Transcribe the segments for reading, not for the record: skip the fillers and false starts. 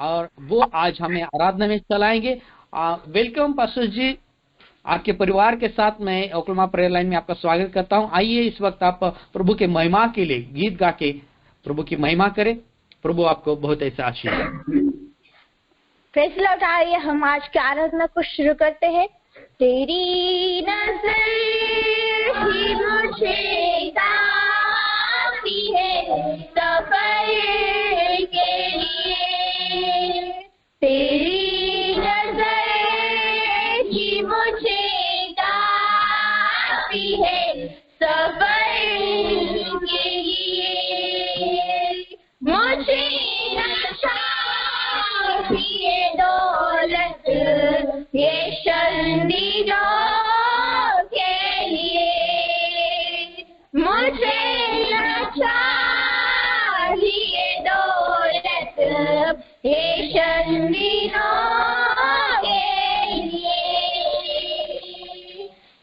और वो आज हमें आराधना में चलाएंगे। वेलकम पास्टर जी, आपके परिवार के साथ मैं ओक्लाहोमा प्रेयर लाइन में आपका स्वागत करता हूं। आइए इस वक्त आप प्रभु के महिमा के लिए गीत गा के प्रभु की महिमा करें। प्रभु आपको बहुत ऐसा आशीष दे। Praise Lord. आइए हम आज की आराधना को शुरू करते हैं। तेरी नजर ही मुझे काफी है सफर के लिए। तेरी नजर ही मुझे काफी है सफर के लिए। मुझे नशा ये दौलत ये शर्मिंदों के लिए। मुझे न चाहिए दौलत ये शर्मिंदों के लिए।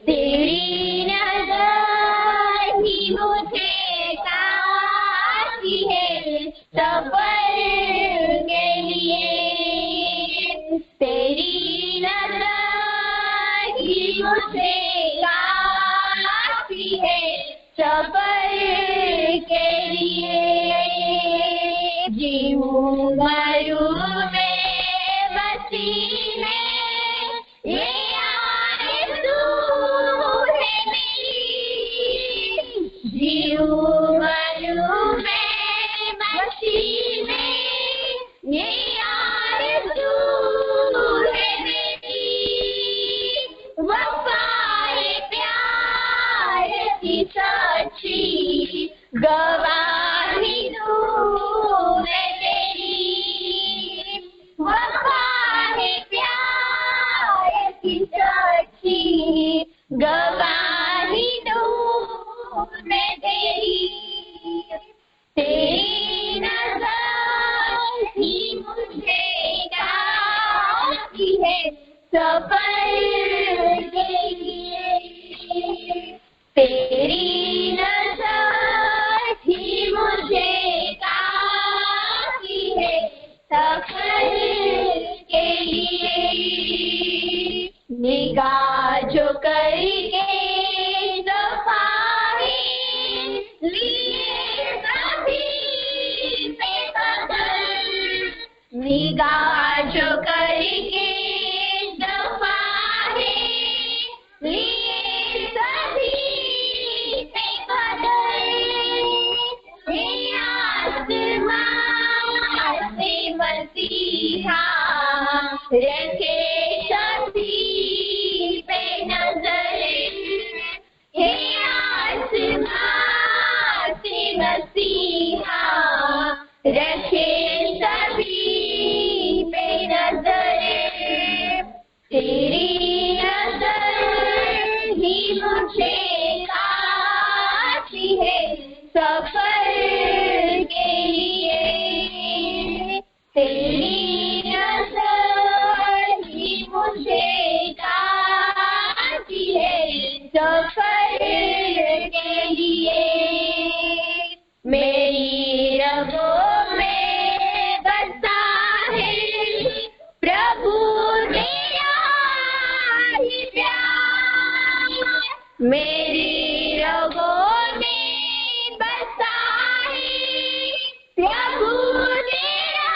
तेरी नजर ही मुझे काफी है सफर के लिए। तेरी नजर ही मुझे काफी है सफर के लिए। जीऊं मरूं मैं मसीह में, ये आरज़ू है मेरी। जीऊं मरूं मैं मसीह में, ये आरज़ू है मेरी। वफ़ाए प्यार की सच्ची गवाही दूं मैं तेरी। वफ़ाए प्यार की सच्ची गवाही दूं मैं तेरी। तेरी नज़र ही मुझे काफी है सफर के लिए। तेरी नज़र ही मुझे काफी है सफर के लिए। निगाह जो करके सफाई लिए सभी पे बदल। निगाह जो करके सफाई लिए सभी पे बदल। हे आसमां से मसीहा रखे सभी पे नजर। हे आसमां से मसीहा रखे सभी पे नजर। तेरी नजर ही मुझे काफी है सफर के लिए। तेरी नजर ही मुझे काफी है सफर के लिए। मेरी रगों में बसा है प्रभु तेरा ही प्यार। मेरी रगों में बसा है प्रभु तेरा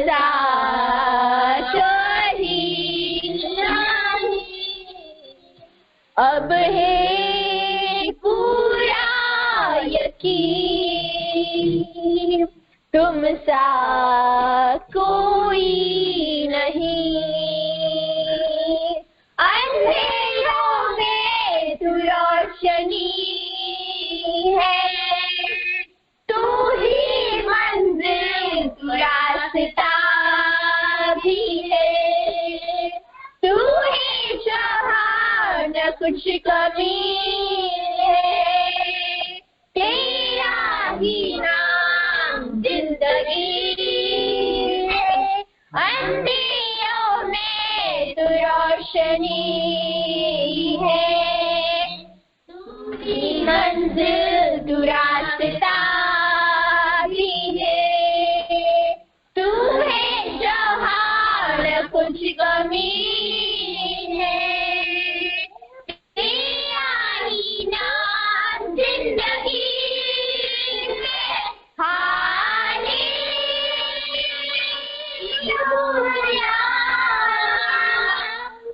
सा कहीं नहीं, अब है पूरा यकीन, तुम सा कोई नहीं। अंधेरों में तू रोशनी है, तू ही मंजिल, तू रास्ता भी है, तू ही जहां न कुछ कमी है, तेरा ही नाम जिंदगी है। अंधेरों में तू रोशनी है, तू ही मंजिल, तू रास्ता भी है, तू है जहां न कुछ कमी है, तेरा ही नाम जिंदगी है। Hallelujah,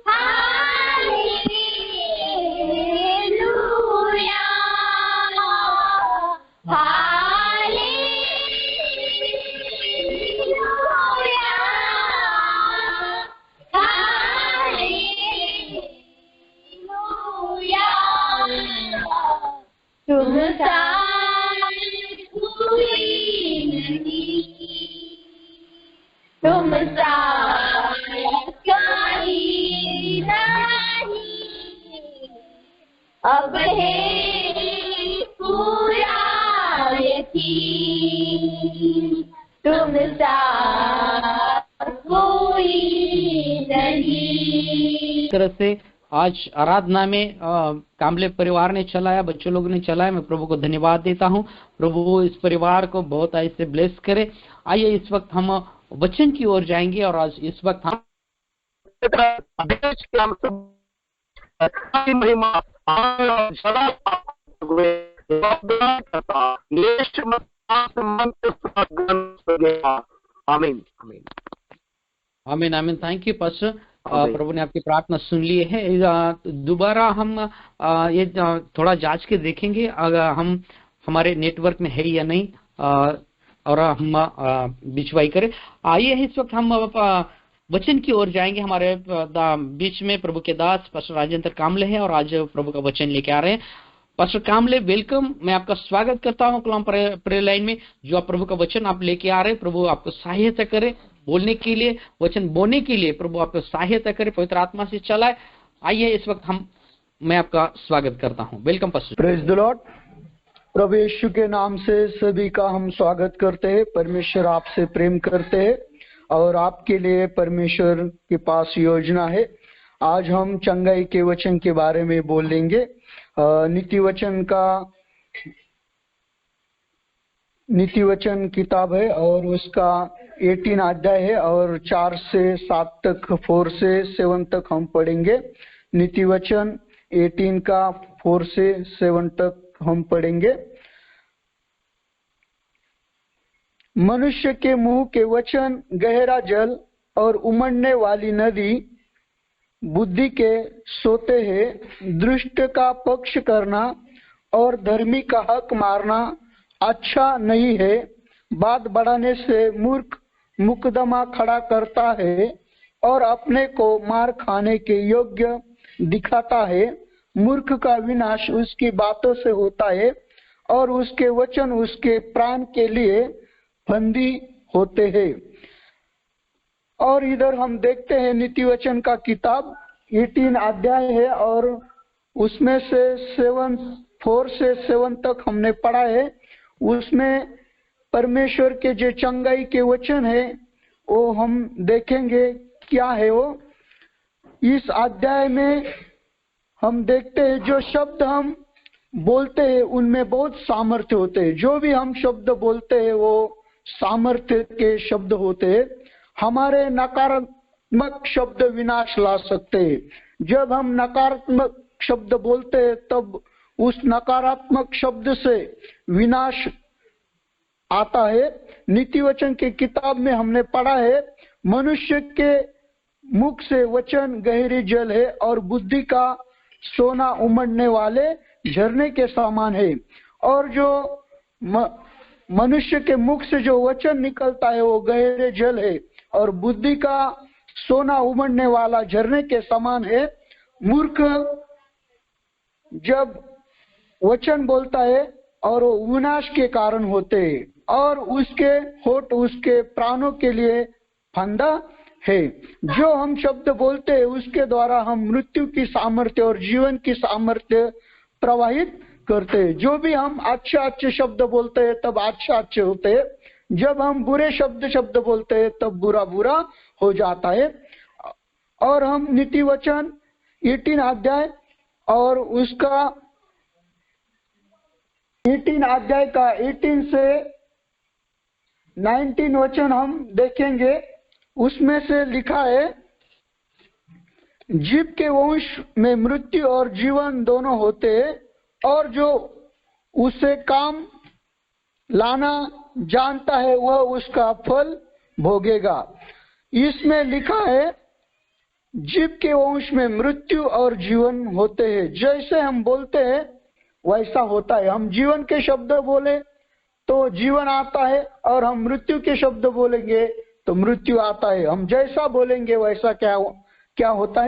hallelujah, hallelujah, hallelujah. तुम सा कोई नहीं, तुम सा कोई नहीं, अब है पूरा यकीन, तुम सा कोई नहीं। इस तरह से आज आराधना में कामले परिवार ने चलाया, बच्चों लोगों ने चलाया। मैं प्रभु को धन्यवाद देता हूँ। प्रभु इस परिवार को बहुत ऐसे ब्लेस करे। आइए इस वक्त हम वचन की ओर जाएंगे और आज इस वक्त हम महिमा आमीन आमीन आमीन आमीन। Thank you pastor. प्रभु ने आपकी प्रार्थना सुन ली है। दोबारा हम ये थोड़ा जांच के देखेंगे अगर हम हमारे नेटवर्क में है या नहीं, और हम बिचवाई करें। आइए इस वक्त हम वचन की ओर जाएंगे। हमारे बीच में प्रभु के दास पास्टर राजेंद्र कामले हैं और आज प्रभु का वचन लेके आ रहे हैं। पास्टर कामले, वेलकम। मैं आपका स्वागत करता हूँ कलाम प्रेयर लाइन में। जो आप प्रभु का वचन आप लेके आ रहे हैं, प्रभु आपको सहायता करे बोलने के लिए, वचन बोलने के लिए। प्रभु आपको सहायता करे, पवित्र आत्मा से चलाए। आइए इस वक्त मैं आपका स्वागत करता हूँ। Welcome pastor. Praise the lord. प्रभु यीशु के नाम से सभी का हम स्वागत करते हैं। परमेश्वर आपसे प्रेम करते हैं और आपके लिए परमेश्वर के पास योजना है। आज हम चंगाई के वचन के बारे में बोलेंगे। नीति वचन किताब है और उसका 18 अध्याय है और 4 से 7 तक 4 से 7 तक हम पढ़ेंगे। नीति वचन 18 का 4 से 7 तक हम पढ़ेंगे। मनुष्य के मुंह के वचन गहरा जल और उमड़ने वाली नदी बुद्धि के सोते हैं। दुष्ट का पक्ष करना और धर्मी का हक मारना अच्छा नहीं है। बात बढ़ाने से मूर्ख मुकदमा खड़ा करता है और अपने को मार खाने के योग्य दिखाता है। मूर्ख का विनाश उसकी बातों से होता है और उसके वचन उसके प्राण के लिए फंदी होते हैं। और इधर हम देखते हैं नीति वचन का किताब 18 अध्याय है और उसमें से 4 से 7 तक हमने पढ़ा है। उसमें परमेश्वर के जो चंगाई के वचन है वो हम देखेंगे क्या है वो। इस अध्याय में हम देखते हैं जो शब्द हम बोलते हैं उनमें बहुत सामर्थ्य होते हैं। जो भी हम शब्द बोलते हैं वो सामर्थ्य के शब्द होते हैं। हमारे नकारात्मक शब्द विनाश ला सकते हैं। जब हम नकारात्मक शब्द बोलते हैं तब उस नकारात्मक शब्द से विनाश आता है। नीति वचन के किताब में हमने पढ़ा है, मनुष्य के मुख से वचन गहरी जल है और बुद्धि का सोना उमड़ने वाले झरने के समान है। और जो मनुष्य के मुख से जो वचन निकलता है वो गहरे जल है और बुद्धि का सोना उमड़ने वाला झरने के समान है। मूर्ख जब वचन बोलता है और वो विनाश के कारण होते हैं और उसके होठ उसके प्राणों के लिए फंदा है। जो हम शब्द बोलते हैं उसके द्वारा हम मृत्यु की सामर्थ्य और जीवन की सामर्थ्य प्रवाहित करते हैं। जो भी हम अच्छे शब्द बोलते हैं तब अच्छे होते हैं, जब हम बुरे शब्द बोलते हैं तब बुरा हो जाता है। और हम नीति वचन 18 अध्याय और उसका 18 अध्याय का 18 से 19 वचन हम देखेंगे। उसमें से लिखा है, जीव के वंश में मृत्यु और जीवन दोनों होते हैं और जो उसे काम लाना जानता है वह उसका फल भोगेगा। इसमें लिखा है, जीव के वंश में मृत्यु और जीवन होते हैं। जैसे हम बोलते हैं वैसा होता है। हम जीवन के शब्द बोले तो जीवन आता है और हम मृत्यु के शब्द बोलेंगे तो मृत्यु आता है। हम जैसा बोलेंगे वैसा क्या होता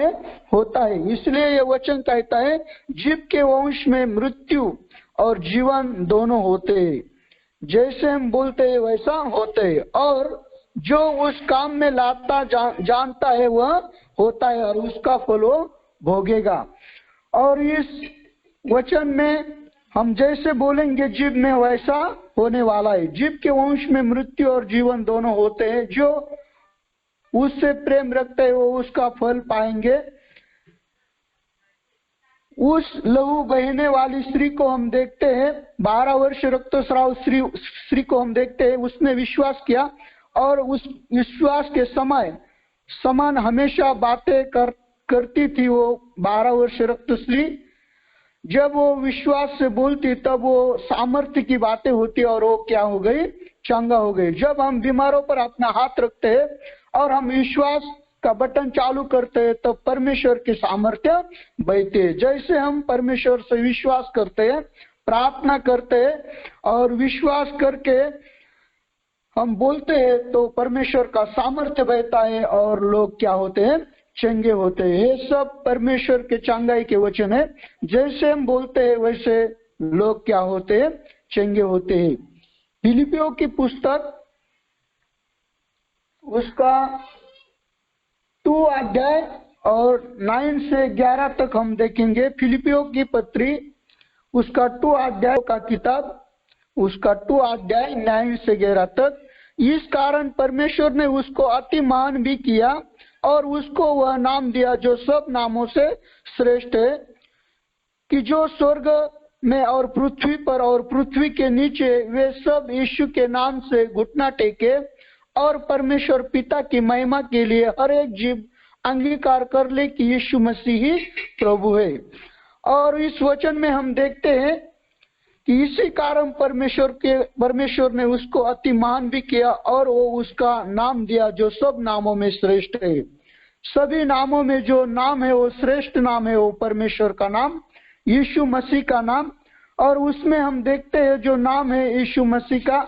है। इसलिए ये वचन कहता है, जीव के वंश में मृत्यु और जीवन दोनों होते हैं। जैसे हम बोलते हैं वैसा होते हैं और जो उस काम में लाता जानता है वह होता है और उसका फल वो भोगेगा। और इस वचन में हम जैसे बोलेंगे जीव में वैसा होने वाला है। जीव के वंश में मृत्यु और जीवन दोनों होते हैं। जो उससे प्रेम रखते हैं वो उसका फल पाएंगे। उस लहू बहने वाली स्त्री को हम देखते हैं, 12 वर्ष रक्तस्राव स्त्री को हम देखते हैं। उसने विश्वास किया और उस विश्वास के समान हमेशा बातें करती थी। वो 12 वर्ष रक्त स्त्री जब वो विश्वास से बोलती तब वो सामर्थ्य की बातें होती और वो क्या हो गई, चंगा हो गई। जब हम बीमारों पर अपना हाथ रखते हैं और हम विश्वास का बटन चालू करते हैं तब परमेश्वर की सामर्थ्य बहती है। जैसे हम परमेश्वर से विश्वास करते हैं, प्रार्थना करते हैं और विश्वास करके हम बोलते हैं तो परमेश्वर का सामर्थ्य बहता है और लोग क्या होते हैं, चंगे होते हैं। ये सब परमेश्वर के चंगाई के वचन है। जैसे हम बोलते हैं वैसे लोग क्या होते हैं, चंगे होते हैं। फिलिपियों की पुस्तक उसका 2 अध्याय और 9 से 11 तक हम देखेंगे। फिलिपियों की पत्री उसका 2 अध्याय का किताब उसका 2 अध्याय 9 से 11 तक। इस कारण परमेश्वर ने उसको अति महान भी किया और उसको वह नाम दिया जो सब नामों से श्रेष्ठ है, कि जो स्वर्ग में और पृथ्वी पर और पृथ्वी के नीचे वे सब यीशु के नाम से घुटना टेके और परमेश्वर पिता की महिमा के लिए हर एक जीव अंगीकार कर ले कि यीशु मसीह ही प्रभु है। और इस वचन में हम देखते हैं कि इसी कारण परमेश्वर ने उसको अति महान भी किया और वो उसका नाम दिया जो सब नामों में श्रेष्ठ है। सभी नामों में जो नाम है वो श्रेष्ठ नाम है, वो परमेश्वर का नाम, यीशु मसीह का नाम। और उसमें हम देखते हैं जो नाम है यीशु मसीह का,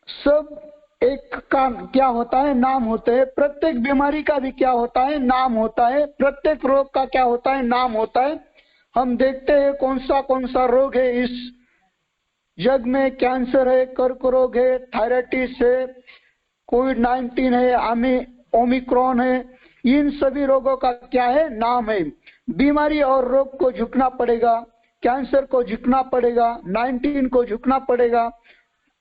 सब एक का क्या होता है, नाम होता है। प्रत्येक बीमारी का भी क्या होता है, नाम होता है। प्रत्येक रोग का क्या होता है, नाम होता है। हम देखते हैं कौन सा रोग है इस जग में। कैंसर है, कर्क रोग है, थायराइटिस है, कोविड-19 है, ओमिक्रॉन है। इन सभी रोगों का क्या है, नाम है। बीमारी और रोग को झुकना पड़ेगा, कैंसर को झुकना पड़ेगा, 19 को झुकना पड़ेगा,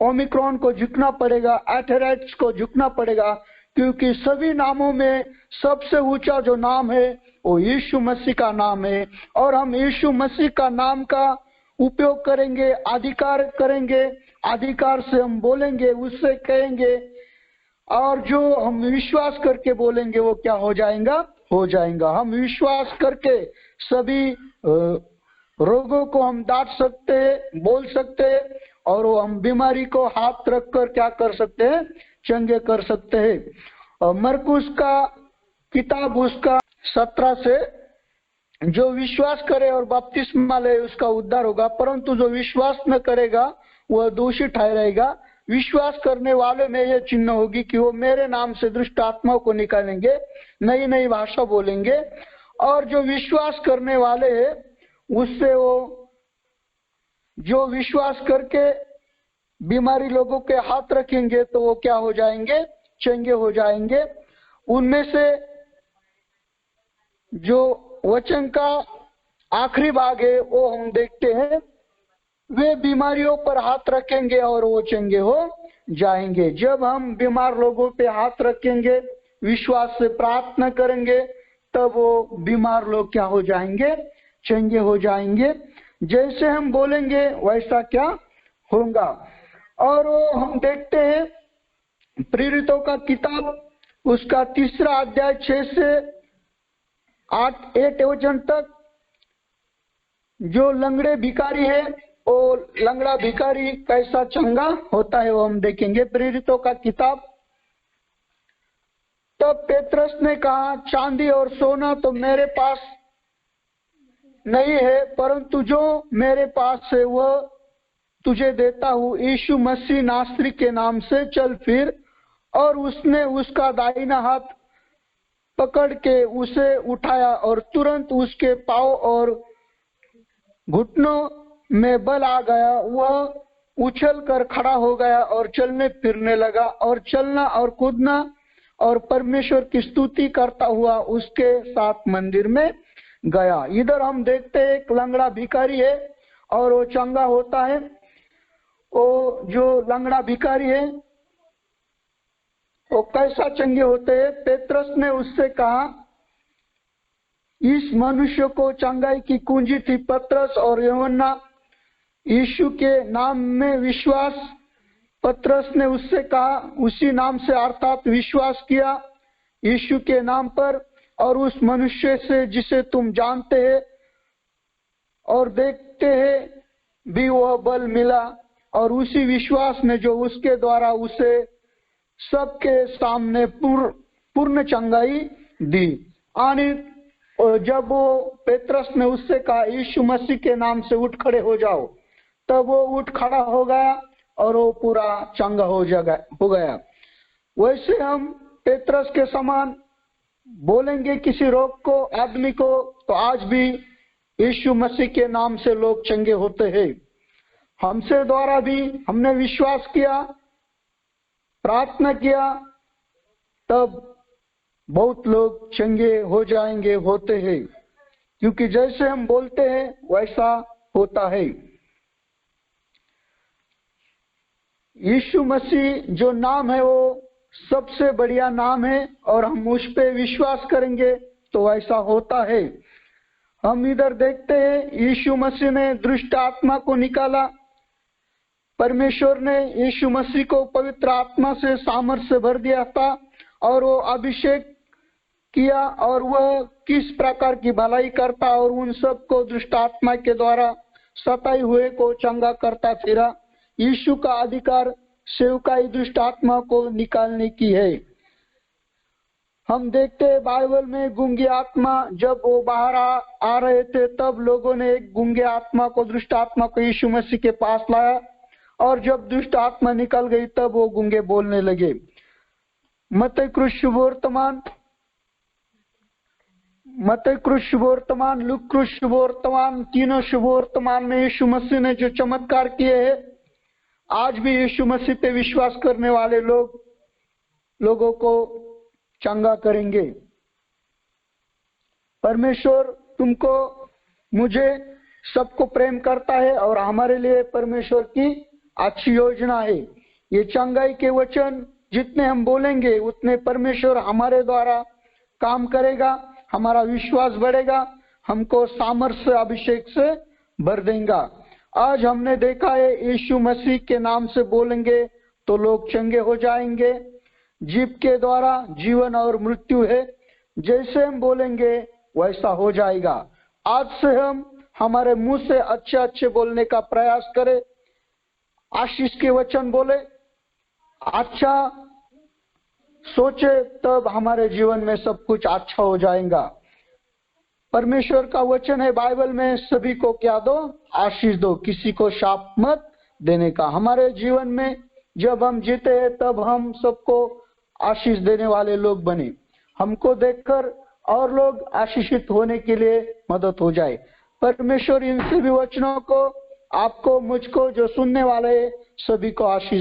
ओमिक्रॉन को झुकना पड़ेगा, एथेराइटिस को झुकना पड़ेगा, क्योंकि सभी नामों में सबसे ऊंचा जो नाम है वो यीशु मसीह का नाम है। और हम यीशु मसीह का नाम का उपयोग करेंगे, अधिकार करेंगे, अधिकार से हम बोलेंगे, उससे कहेंगे और जो हम विश्वास करके बोलेंगे वो क्या हो जाएगा। हम विश्वास करके सभी रोगों को हम डांट सकते हैं, बोल सकते हैं और वो हम बीमारी को हाथ रखकर क्या कर सकते हैं, चंगे कर सकते हैं। और मरकुस का किताब उसका 17 से, जो विश्वास करे और बपतिस्मा ले उसका उद्धार होगा, परंतु जो विश्वास न करेगा वह दोषी ठहरेगा। विश्वास करने वाले में यह चिन्ह होगी कि वो मेरे नाम से दुष्ट आत्माओं को निकालेंगे, नई नई भाषा बोलेंगे। और जो विश्वास करने वाले हैं उससे वो जो विश्वास करके बीमारी लोगों के हाथ रखेंगे तो वो क्या हो जाएंगे, चंगे हो जाएंगे। उनमें से जो वचन का आखिरी भाग है वो हम देखते हैं, वे बीमारियों पर हाथ रखेंगे और वो चंगे हो जाएंगे। जब हम बीमार लोगों पे हाथ रखेंगे, विश्वास से प्रार्थना करेंगे, तब वो बीमार लोग क्या हो जाएंगे, चंगे हो जाएंगे। जैसे हम बोलेंगे वैसा क्या होगा। और वो हम देखते हैं प्रेरितों का किताब उसका 3 अध्याय 6 से 8 वचन तक, जो लंगड़े भिखारी है वो लंगड़ा भिखारी कैसा चंगा होता है वो हम देखेंगे। प्रेरितों का किताब। तब पेत्रस ने कहा, चांदी और सोना तो मेरे पास नहीं है, परंतु जो मेरे पास है वह तुझे देता हूँ। यीशु मसीह नासरी के नाम से चल फिर। और उसने उसका दाहिना हाथ पकड़ के उसे उठाया और तुरंत उसके पांव और घुटनों में बल आ गया। वह उछल कर खड़ा हो गया और चलने फिरने लगा, और चलना और कूदना और परमेश्वर की स्तुति करता हुआ उसके साथ मंदिर में गया। इधर हम देखते हैं एक लंगड़ा भिखारी है और वो चंगा होता है। वो जो लंगड़ा भिखारी है वो कैसा चंगे होते हैं। पेत्रस ने उससे कहा, इस मनुष्य को चंगाई की कुंजी थी। पतरस और यूहन्ना यीशु के नाम में विश्वास, पतरस ने उससे कहा, उसी नाम से अर्थात विश्वास किया यीशु के नाम पर, और उस मनुष्य से जिसे तुम जानते हैं और देखते हैं भी वह बल मिला। और उसी विश्वास ने जो उसके द्वारा उसे सबके सामने पूर्ण चंगाई दी। आने जब वो पेत्रस ने उससे कहा यीशु मसीह के नाम से उठ खड़े हो जाओ, तब वो उठ खड़ा हो गया और वो पूरा चंगा हो गया। वैसे हम पेत्रस के समान बोलेंगे किसी रोग को, आदमी को, तो आज भी यीशु मसीह के नाम से लोग चंगे होते हैं। हमसे द्वारा भी हमने विश्वास किया, प्रार्थना किया, तब बहुत लोग चंगे हो जाएंगे, होते हैं, क्योंकि जैसे हम बोलते हैं वैसा होता है। यीशु मसीह जो नाम है वो सबसे बढ़िया नाम है, और हम उस पे विश्वास करेंगे तो वैसा होता है। हम इधर देखते हैं यीशु मसीह ने दुष्ट आत्मा को निकाला। परमेश्वर ने यीशु मसीह को पवित्र आत्मा से सामर्थ्य से भर दिया था और वो अभिषेक किया, और वह किस प्रकार की भलाई करता और उन सब को दुष्ट आत्मा के द्वारा सताए हुए को चंगा करता फिरा। यीशु का अधिकार सेवकाई दुष्ट आत्मा को निकालने की है। हम देखते हैं बाइबल में गूंगी आत्मा जब वो बाहर आ रहे थे, तब लोगों ने एक गूंगे आत्मा को, दुष्ट आत्मा को यीशु मसीह के पास लाया, और जब दुष्ट आत्मा निकल गई तब वो गूंगे बोलने लगे। मत्ती कृत शुभवर्तमान, मत्ती कृत शुभवर्तमान, लूका कृत शुभवर्तमान, तीनों शुभवर्तमान में यीशु मसीह ने जो चमत्कार किए हैं, आज भी यीशु मसीह पे विश्वास करने वाले लोगों को चंगा करेंगे। परमेश्वर तुमको, मुझे, सबको प्रेम करता है, और हमारे लिए परमेश्वर की अच्छी योजना है। ये चंगाई के वचन जितने हम बोलेंगे उतने परमेश्वर हमारे द्वारा काम करेगा, हमारा विश्वास बढ़ेगा, हमको सामर्थ्य अभिषेक से भर देगा। आज हमने देखा है यीशु मसीह के नाम से बोलेंगे तो लोग चंगे हो जाएंगे। जीव के द्वारा जीवन और मृत्यु है, जैसे हम बोलेंगे वैसा हो जाएगा। आज से हम हमारे मुंह से अच्छे अच्छे बोलने का प्रयास करें, आशीष के वचन बोले, अच्छा सोचे, तब हमारे जीवन में सब कुछ अच्छा हो जाएगा। परमेश्वर का वचन है बाइबल में, सभी को क्या दो? आशीष दो, किसी को शाप मत देने का। हमारे जीवन में जब हम जीते हैं तब हम सबको आशीष देने वाले लोग बने, हमको देखकर और लोग आशीषित होने के लिए मदद हो जाए। परमेश्वर इन सभी वचनों को आपको, मुझको, जो सुनने वाले सभी को आशीष